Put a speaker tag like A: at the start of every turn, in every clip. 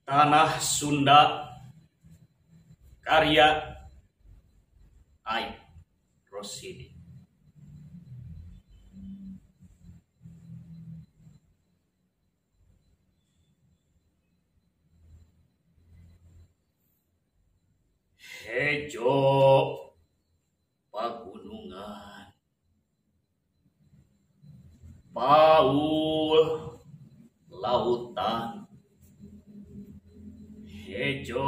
A: Tanah Sunda karya Aib Rosidi. Hejo pagunungan, Paul lautan, hejo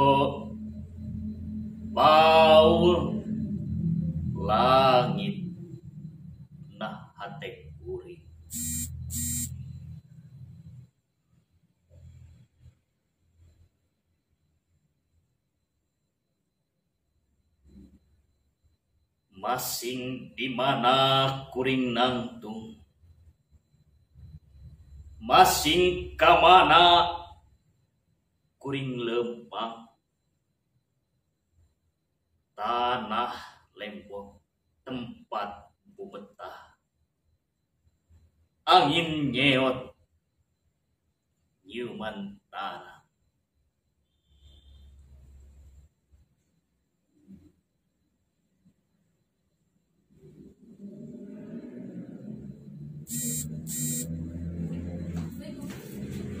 A: Paul langit, nah hate kuring. Masing di mana kuring nangtung, masing kamana kuring lempang, tanah lempong tempat bubetah, angin nyeot nyuman tanah.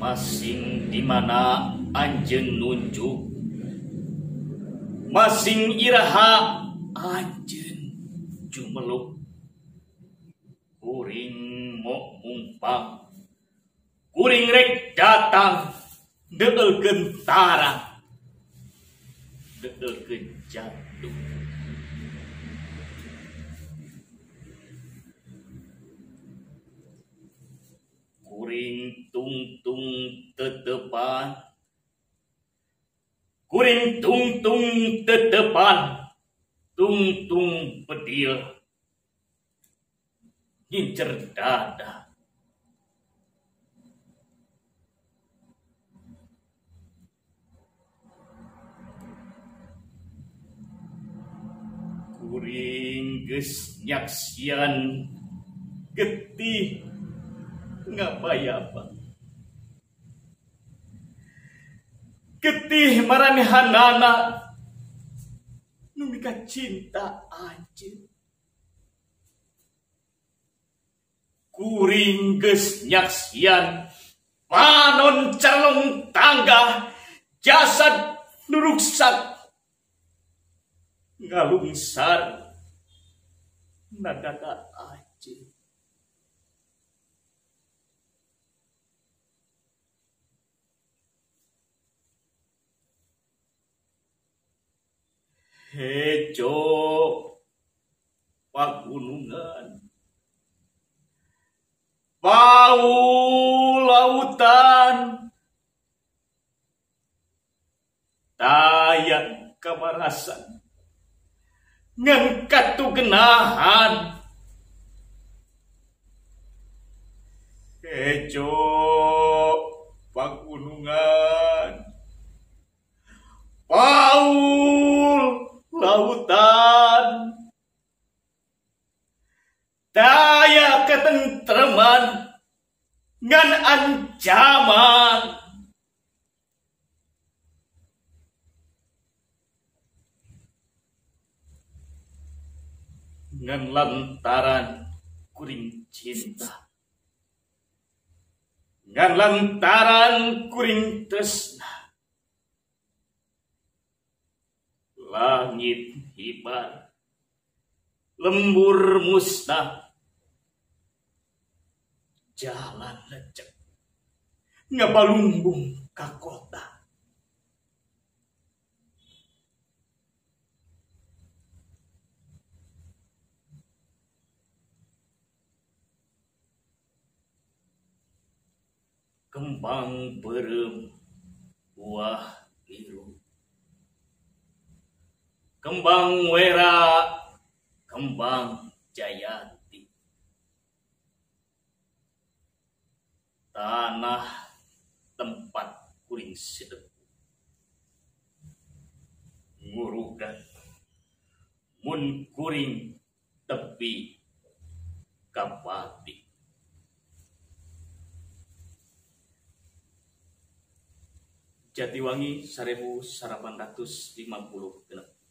A: Masing di mana anjeun nunjuk, masing iraha anjeun jumeluk, kuring mo mumpang, kuring rek datang, deulkeun tarang, deulkeun jantung. Kuring tungtung tetepan, kuring tungtung tetepan, tungtung pedil, ngincer dada. Kuring geus nyaksian getih ngapa-apa, getih maranehanana nu mika cinta anjeun. Kuring geus nyaksian panon calong tangga, jasad nu ruksak ngalungsar nadada anjeun. Hejo pagunungan, Paul lautan, taya kamarasan ngan katugenahan. Hejo pagunungan, Paul lautan, daya ketentreman ngan ancaman. Ngan lantaran kuring cinta, ngan lantaran kuring tresna, langit hibar, lembur musnah, jalan lecek, ngabalumbung ka kota. Kembang beureum buah biru, kembang wera, kembang jayanti, tanah tempat kuring sedep, ngurugan mun kuring tepi kapati. Jatiwangi 1850 genep.